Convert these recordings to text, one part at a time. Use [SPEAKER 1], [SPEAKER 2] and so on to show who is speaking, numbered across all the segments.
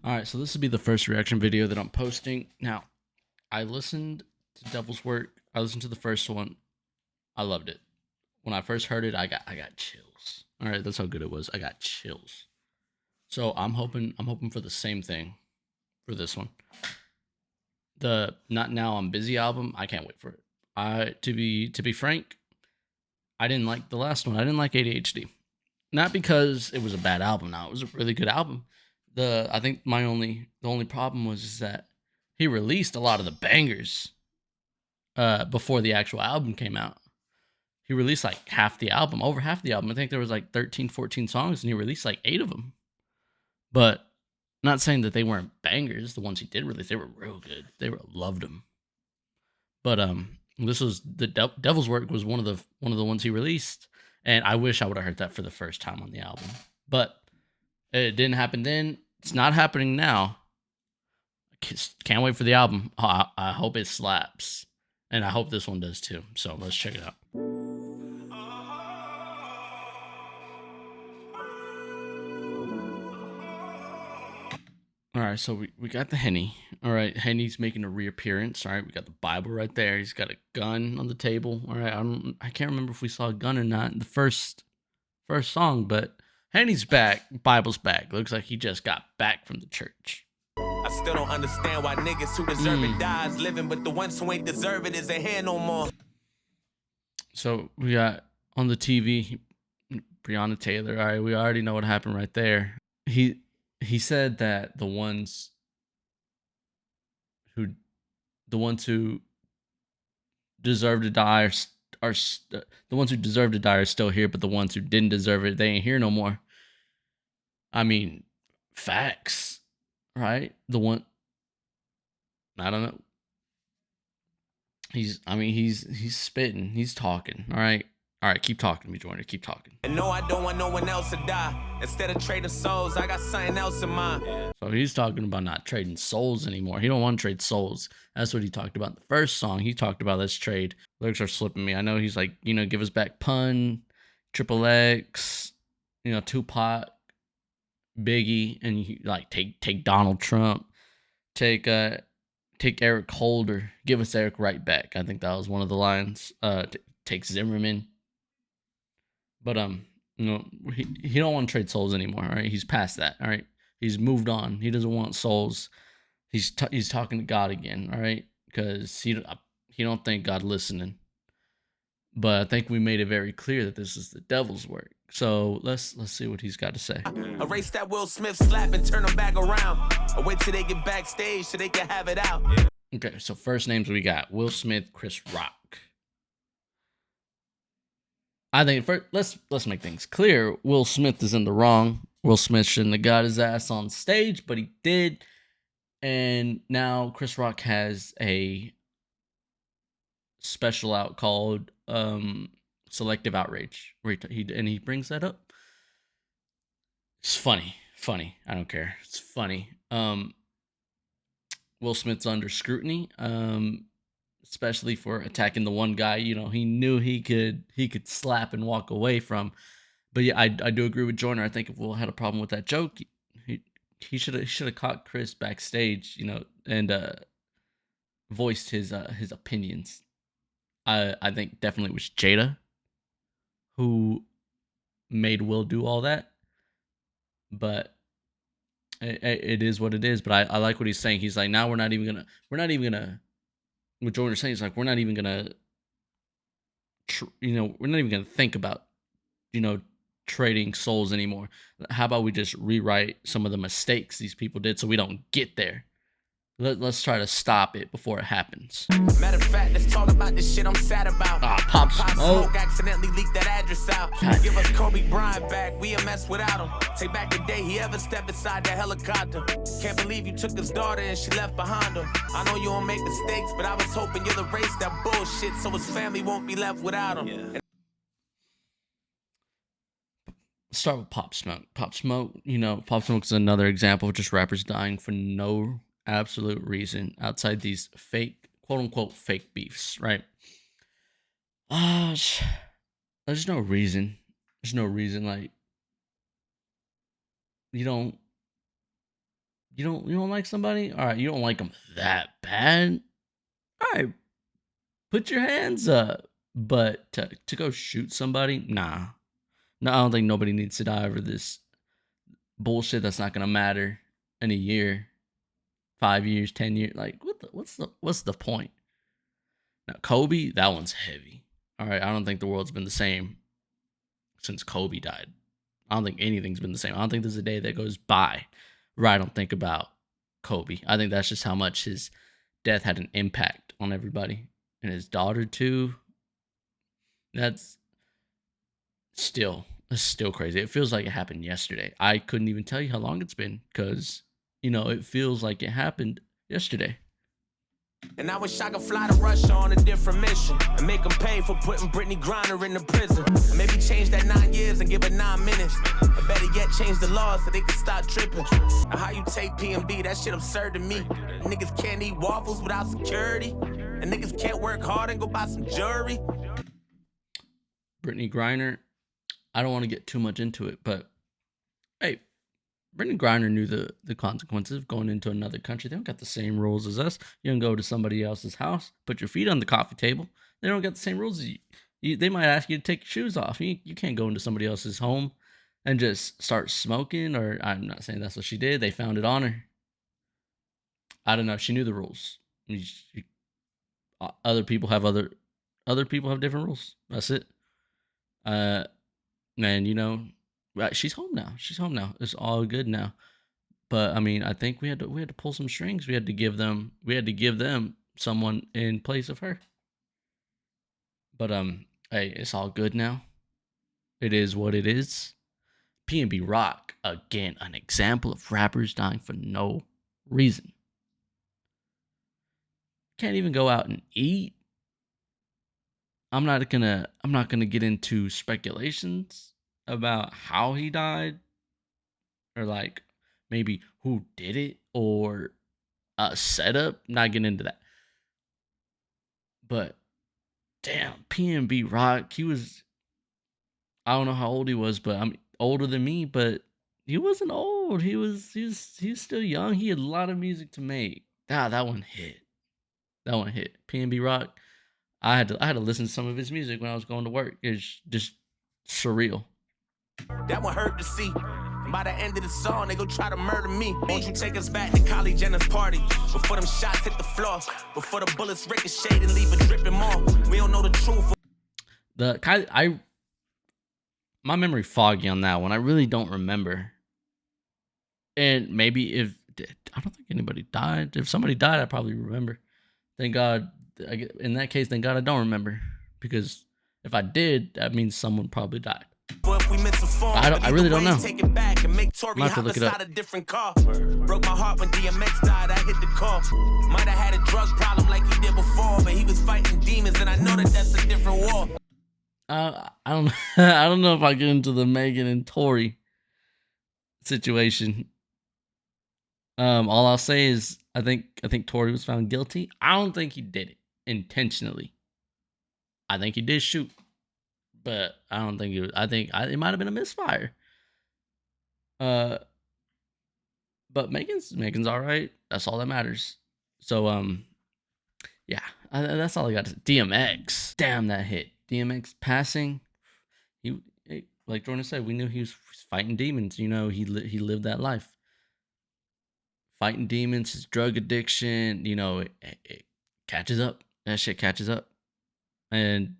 [SPEAKER 1] All right, so this will be the first reaction video that I'm posting. Now, I listened to Devil's Work. I listened to the first one. I loved it. When I first heard it, I got chills. All right, that's how good it was. I got chills. So I'm hoping for the same thing for this one. The Not Now I'm Busy album, I can't wait for it. To be frank, I didn't like the last one. I didn't like ADHD. Not because it was a bad album. Now, it was a really good album. I think the only problem was is that he released a lot of the bangers before the actual album came out. He released like half the album, over half the album. I think there was like 13, 14 songs, and he released like 8 of them. But not saying that they weren't bangers. The ones he did release, they were real good. Loved them. But this was Devil's Work was one of the ones he released, and I wish I would have heard that for the first time on the album. But it didn't happen then. It's not happening now. Can't wait for the album. I hope it slaps, and I hope this one does too. So let's check it out. All right, so we got the Henny. All right, Henny's making a reappearance. All right, we got the Bible right there. He's got a gun on the table. All right, I can't remember if we saw a gun or not in the first song, but Henny's back. Bible's back. Looks like he just got back from the church.
[SPEAKER 2] I still don't understand why niggas who deserve it dies living, but the ones who ain't deserve it isn't here no more.
[SPEAKER 1] So we got on the TV Breonna Taylor. All right, we already know what happened right there. He said that the ones who deserve to die are the ones who deserve to die are still here, but the ones who didn't deserve it, they ain't here no more. I mean, facts, right? I don't know. He's spitting. He's talking. All right. Keep talking to me, Joyner. Keep talking.
[SPEAKER 2] And no, I don't want no one else to die. Instead of trading souls, I got something else in mind.
[SPEAKER 1] So he's talking about not trading souls anymore. He don't want to trade souls. That's what he talked about in the first song. He talked about let's trade. Lyrics are slipping me. I know he's like, give us back Pun, Triple X, Tupac, Biggie, and you like take Donald Trump, take Eric Holder, give us Eric right back. I think that was one of the lines. Take Zimmerman. But he don't want to trade souls anymore. All right, he's past that. All right, he's moved on. He doesn't want souls. He's talking to God again. All right, because he don't think God listening. But I think we made it very clear that this is the devil's work. So let's see what he's got to say.
[SPEAKER 2] Erase that Will Smith slap and turn them back around. Or wait till they get backstage so they can have it out.
[SPEAKER 1] Okay, so first names we got Will Smith, Chris Rock. I think let's make things clear. Will Smith is in the wrong. Will Smith shouldn't have got his ass on stage, but he did. And now Chris Rock has a special out called Selective Outrage, where he brings that up. It's funny. I don't care. It's funny. Will Smith's under scrutiny. Especially for attacking the one guy, he knew he could slap and walk away from. But yeah, I do agree with Joyner. I think if Will had a problem with that joke, he should have caught Chris backstage, and voiced his opinions. I think definitely it was Jada who made Will do all that. But it is what it is. But I like what he's saying. He's like, now we're not even gonna. What Joyner's saying is like, we're not even gonna think about trading souls anymore. How about we just rewrite some of the mistakes these people did so we don't get there? Let's try to stop it before it happens.
[SPEAKER 2] Matter of fact, let's talk about this shit I'm sad about.
[SPEAKER 1] Pop Smoke
[SPEAKER 2] accidentally leaked that address out. Give us Kobe Bryant back, we a mess without him. Take back the day he ever stepped inside that helicopter. Can't believe you took his daughter and she left behind him. I know you don't make mistakes, but I was hoping you'll erase that bullshit so his family won't be left without him. Yeah.
[SPEAKER 1] Start with Pop Smoke. Pop Smoke is another example of just rappers dying for no absolute reason outside these fake, quote unquote, fake beefs, right? There's no reason. Like, You don't like somebody? All right, you don't like them that bad. All right, put your hands up. But to go shoot somebody, nah. No, I don't think nobody needs to die over this bullshit that's not gonna matter in a year, 5 years, 10 years. Like, what's the point? Now, Kobe, that one's heavy. All right, I don't think the world's been the same since Kobe died. I don't think anything's been the same. I don't think there's a day that goes by where I don't think about Kobe. I think that's just how much his death had an impact on everybody. And his daughter too. That's still crazy. It feels like it happened yesterday. I couldn't even tell you how long it's been because it feels like it happened yesterday.
[SPEAKER 2] And I wish I could fly to Russia on a different mission and make them pay for putting Brittany Griner in the prison. And maybe change that 9 years and give her 9 minutes. Or better yet, change the laws so they can stop tripping. Now how you take PMB, that shit absurd to me. Niggas can't eat waffles without security. And niggas can't work hard and go buy some jewelry.
[SPEAKER 1] Brittany Griner, I don't want to get too much into it, but hey, Brittany Griner knew the consequences of going into another country. They don't got the same rules as us. You don't go to somebody else's house, put your feet on the coffee table. They don't got the same rules as you. They might ask you to take your shoes off. You can't go into somebody else's home and just start smoking, or I'm not saying that's what she did. They found it on her. I don't know. She knew the rules. Other people have different rules. That's it. And she's home now. She's home now. It's all good now. But I mean, I think we had to pull some strings. We had to give them someone in place of her. But hey, it's all good now. It is what it is. PNB Rock, again, an example of rappers dying for no reason. Can't even go out and eat. I'm not gonna get into speculations about how he died, or like maybe who did it, or a setup. Not getting into that. But damn, PNB Rock, I don't know how old he was, but I'm older than me, but he wasn't old. He's still young. He had a lot of music to make. That one hit. That one hit. PNB Rock. I had to listen to some of his music when I was going to work. It's just surreal.
[SPEAKER 2] That one hurt to see. By the end of the song, they gon' try to murder me. Won't you take us back to Kylie Jenner's party? Before them shots hit the floor, before the bullets ricochet and leave it dripping more. We don't know the truth.
[SPEAKER 1] My memory foggy on that one. I really don't remember. And maybe I don't think anybody died. If somebody died, I probably remember. Thank God. In that case, thank God I don't remember, because if I did, that means someone probably died. I really don't know.
[SPEAKER 2] Take it back and make Tory
[SPEAKER 1] Might have to
[SPEAKER 2] hop
[SPEAKER 1] look it
[SPEAKER 2] inside
[SPEAKER 1] up.
[SPEAKER 2] a different car. Broke my heart when DMX died. I hit the call. Might have had a drug problem like he did before, but he was fighting demons, and I know that's a different war.
[SPEAKER 1] I don't I don't know if I get into the Megan and Tory situation. All I'll say is I think Tory was found guilty. I don't think he did it intentionally. I think he did shoot, but I don't think it was. It might have been a misfire. But Megan's all right. That's all that matters. So yeah, that's all I got to say. DMX, damn, that hit. DMX passing. Like Jordan said, we knew he was fighting demons. He lived that life. Fighting demons, his drug addiction, it catches up. That shit catches up. And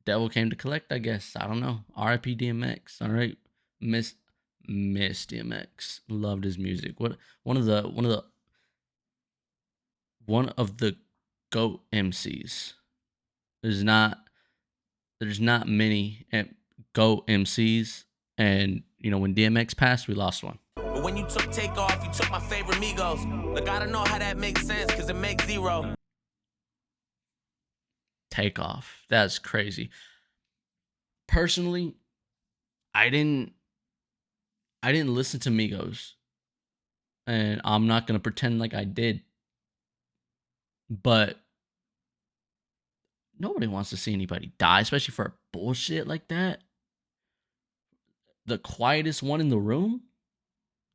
[SPEAKER 1] devil came to collect, I guess. I don't know. R.I.P. DMX. All right. Miss DMX. Loved his music. One of the GOAT MCs. There's not many GOAT MCs, and when DMX passed, we lost one.
[SPEAKER 2] But when you took Takeoff, you took my favorite Migos. Look, I don't know how that makes sense, because it makes zero.
[SPEAKER 1] Takeoff. That's crazy. Personally, I didn't listen to Migos, and I'm not gonna pretend like I did. But nobody wants to see anybody die, especially for bullshit like that. The quietest one in the room.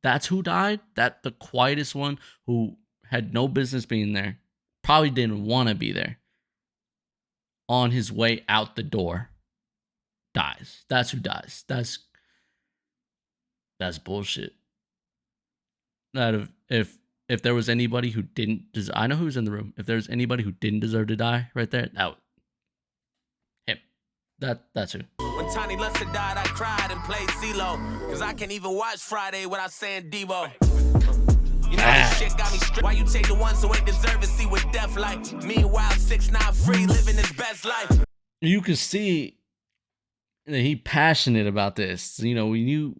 [SPEAKER 1] That's who died. That the quietest one who had no business being there, probably didn't want to be there. On his way out the door, dies. That's who dies. That's bullshit. That if there was anybody who didn't deserve, I know who's in the room. If there was anybody who didn't deserve to die, right there, him. That's who.
[SPEAKER 2] When Tiny Luster died, I cried and played CeeLo. Cause I can't even watch Friday without saying Devo. You know this shit got me straight. Why you take the ones who ain't deserve to see what death like? Meanwhile, 6ix9ine free, living his best life.
[SPEAKER 1] You can see that he passionate about this. You know, when you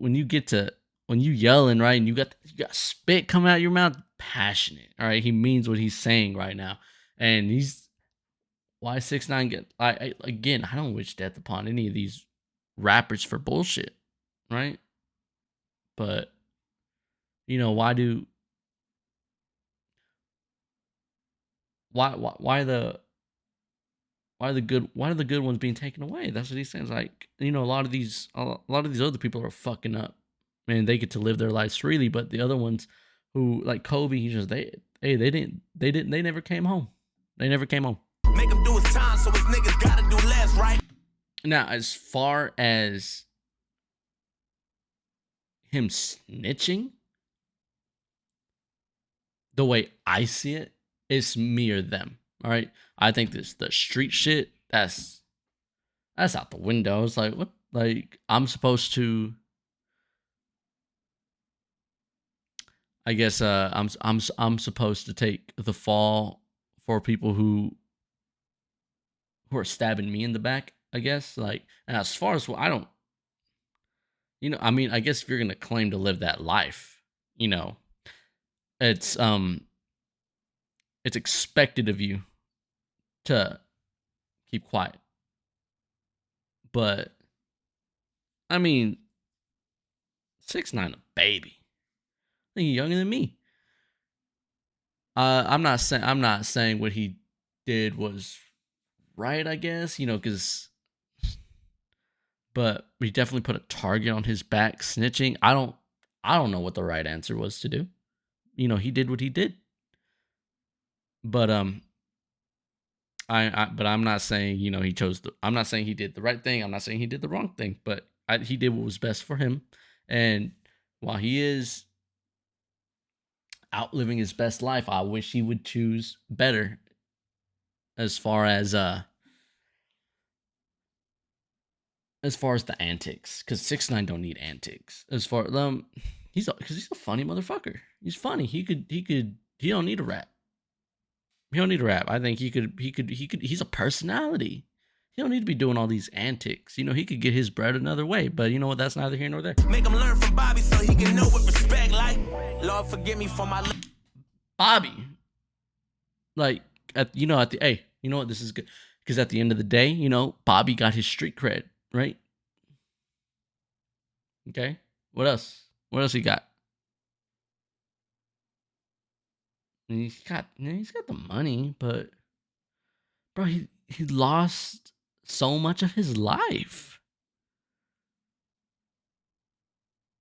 [SPEAKER 1] yelling, right, and you got spit coming out your mouth, passionate. All right, he means what he's saying right now, and why 6ix9ine get again. I don't wish death upon any of these rappers for bullshit, right? But you know, why are the good ones being taken away? That's what he's saying. It's like, you know, a lot of these other people are fucking up, and they get to live their lives freely. But the other ones, who like Kobe, they never came home. They never came home.
[SPEAKER 2] Make him do his time, so his niggas gotta do less, right?
[SPEAKER 1] Now, as far as him snitching, the way I see it, it's me or them. All right, I think the street shit, that's out the window. It's like, what? Like, I'm supposed to, I guess, I'm supposed to take the fall for people who are stabbing me in the back, I guess. Like, and as far as I don't, you know, I mean, I guess if you're gonna claim to live that life, you know, it's expected of you to keep quiet. But I mean, 6ix9ine a baby. I think he's younger than me. I'm not saying what he did was right, I guess, you know, but he definitely put a target on his back snitching. I don't know what the right answer was to do. You know, he did what he did. But but I'm not saying, you know, I'm not saying he did the right thing. I'm not saying he did the wrong thing, but he did what was best for him. And while he is outliving his best life, I wish he would choose better as far as the antics, because 6ix9ine don't need antics. As far he's a funny motherfucker. He's funny. He don't need a rap. He don't need a rap. I think he could. He's a personality. He don't need to be doing all these antics. You know, he could get his bread another way. But you know what? That's neither here nor there.
[SPEAKER 2] Make him learn from Bobby so he can know what respect like. Lord, forgive me for my
[SPEAKER 1] Bobby. Like, you know what? This is good. Because at the end of the day, you know, Bobby got his street cred, right? Okay. What else? What else he got? And he's got the money, but bro, he lost so much of his life.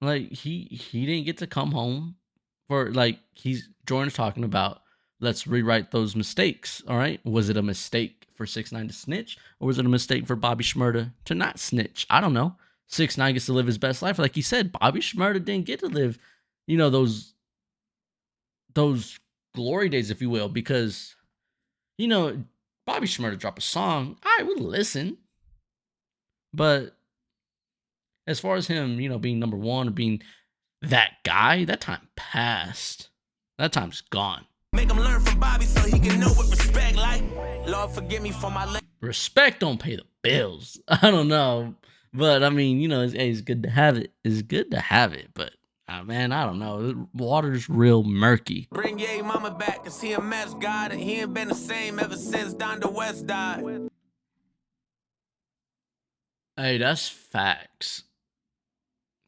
[SPEAKER 1] Like he didn't get to come home for, like, Joyner's talking about, let's rewrite those mistakes. All right, was it a mistake for 6ix9ine to snitch, or was it a mistake for Bobby Shmurda to not snitch? I don't know. 6ix9ine gets to live his best life, like he said. Bobby Shmurda didn't get to live, you know, those glory days, if you will, because, you know, Bobby Shmurda drop a song, I would listen. But as far as him, you know, being number one or being that guy, that time passed. That time's gone.
[SPEAKER 2] Make him learn from Bobby so he can know what respect like. Lord, forgive me for my
[SPEAKER 1] respect don't pay the bills. I don't know. But I mean, you know, it's good to have it. It's good to have it, but man, I don't know. The water's real murky.
[SPEAKER 2] Bring Ye mama back, cause he a mess god, and he ain't been the same ever since Donda West died.
[SPEAKER 1] Hey, that's facts.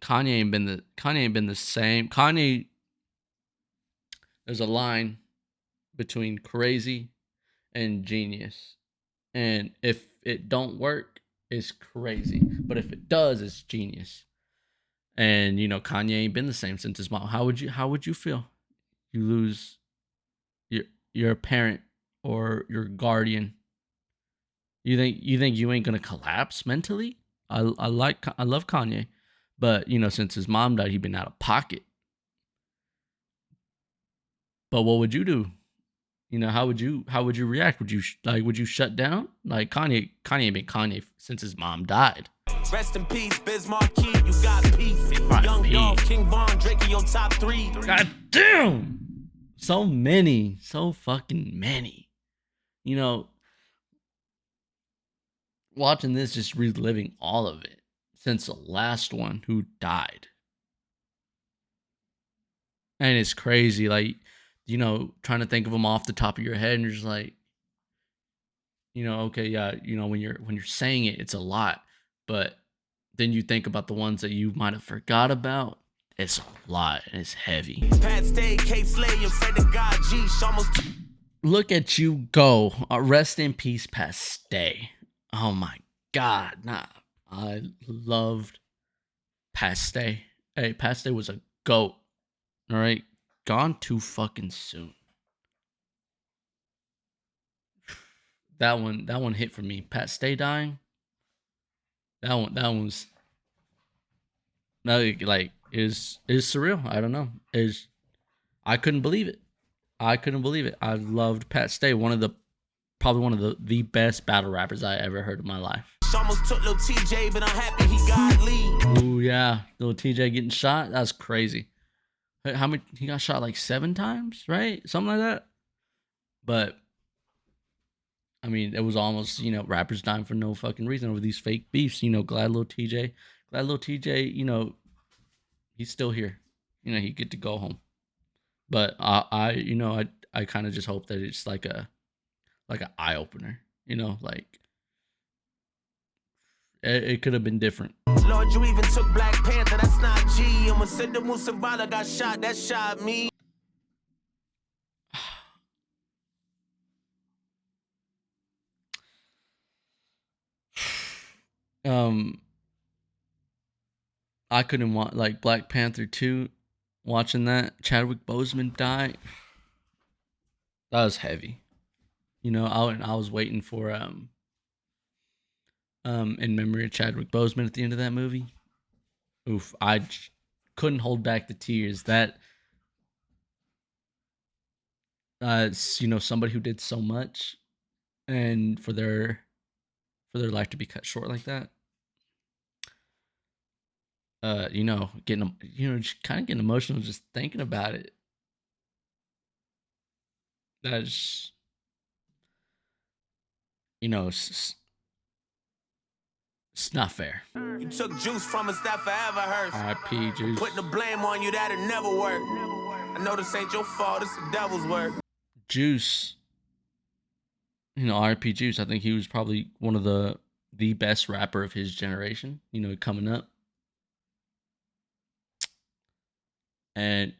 [SPEAKER 1] Kanye ain't been the same. Kanye, there's a line between crazy and genius. And if it don't work, it's crazy. But if it does, it's genius. And Kanye ain't been the same since his mom. How would you feel? You lose your your parent or your guardian. You think you ain't gonna collapse mentally? I love Kanye, but since his mom died, he been out of pocket. But what would you do? How would you react? Would you shut down? Like Kanye been Kanye since his mom died.
[SPEAKER 2] Rest in peace, Biz Marquee, you got peace.
[SPEAKER 1] Right,
[SPEAKER 2] Young
[SPEAKER 1] peace.
[SPEAKER 2] Dolph, King Von, Drake in your top 3.
[SPEAKER 1] God damn! So many, so fucking many. You know, watching this, just reliving all of it since the last one who died. And it's crazy, like, trying to think of them off the top of your head, and you're just like, okay, yeah, when you're saying it, it's a lot, but then you think about the ones that you might have forgot about. It's a lot, and it's heavy.
[SPEAKER 2] Pat Stay, K Slay, and Fred the God G. Almost
[SPEAKER 1] Look at you go. Rest in peace, Paste. Oh my God. Nah. I loved Paste. Hey, Paste was a goat. All right. Gone too fucking soon. That one hit for me. Paste dying. That one's like is surreal. I don't know. I couldn't believe it. I loved Pat Stay, probably one of the best battle rappers I ever heard in my life.
[SPEAKER 2] almost took Lil TJ, but I'm happy he got lead.
[SPEAKER 1] Ooh yeah, little TJ getting shot. That's crazy. How many? He got shot like 7 times, right? Something like that. But I mean, it was almost rappers dying for no fucking reason over these fake beefs. Glad little TJ. He's still here. He get to go home. But I kind of just hope that it's like an eye opener. Like it could have been different.
[SPEAKER 2] Lord, you even took Black Panther, that's not G. And when Sidney Musabala got shot, that shot me.
[SPEAKER 1] I couldn't want like Black Panther 2. Watching that Chadwick Boseman die, that was heavy. I was waiting for in memory of Chadwick Boseman at the end of that movie. Oof, couldn't hold back the tears. That somebody who did so much, and for their life to be cut short like that. Getting just kind of getting emotional just thinking about it. That's it's not fair.
[SPEAKER 2] You took juice from us that forever hurts.
[SPEAKER 1] R.I.P. Juice.
[SPEAKER 2] Putting the blame on you, that'll never work. I know this ain't your fault, it's the devil's work.
[SPEAKER 1] Juice. R.I.P. Juice. I think he was probably one of the best rapper of his generation. Coming up. And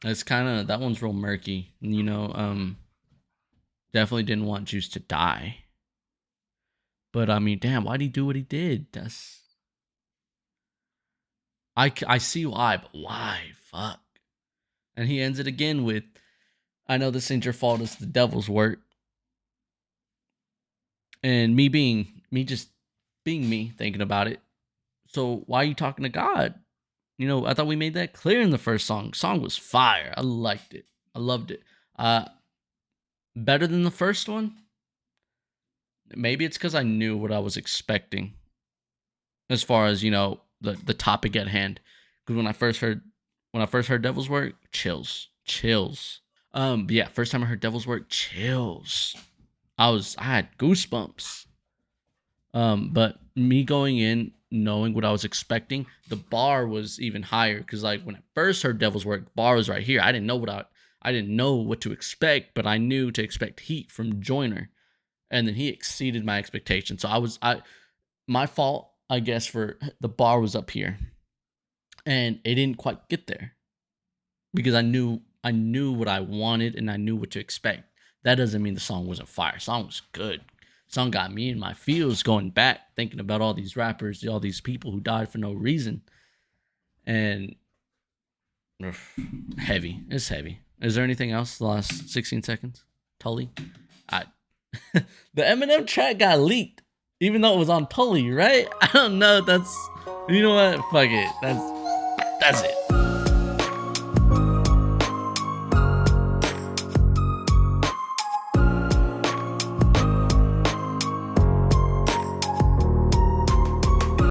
[SPEAKER 1] it's that one's real murky. Definitely didn't want Juice to die. But I mean, damn, why'd he do what he did? I see why, but why? Fuck. And he ends it again with, I know this ain't your fault, it's the devil's work. And me just being me, thinking about it. So why are you talking to God? I thought we made that clear in the first song. Song was fire. I liked it. I loved it. Better than the first one? Maybe it's because I knew what I was expecting as far as, the topic at hand. Because when I first heard Devil's Work, chills. But yeah, first time I heard Devil's Work, chills. I had goosebumps. But me going in knowing what I was expecting, the bar was even higher. Because like when I first heard Devil's Work, bar was right here. I didn't know what to expect, but I knew to expect heat from Joyner, and then he exceeded my expectations. So my fault, I guess, for the bar was up here, and it didn't quite get there because I knew what I wanted and I knew what to expect. That doesn't mean the song wasn't fire. The song was good. Song got me in my feels going back, thinking about all these rappers, all these people who died for no reason. And heavy. It's heavy. Is there anything else? The last 16 seconds? Tully? The Eminem track got leaked, even though it was on Tully, right? I don't know. You know what? Fuck it. That's it.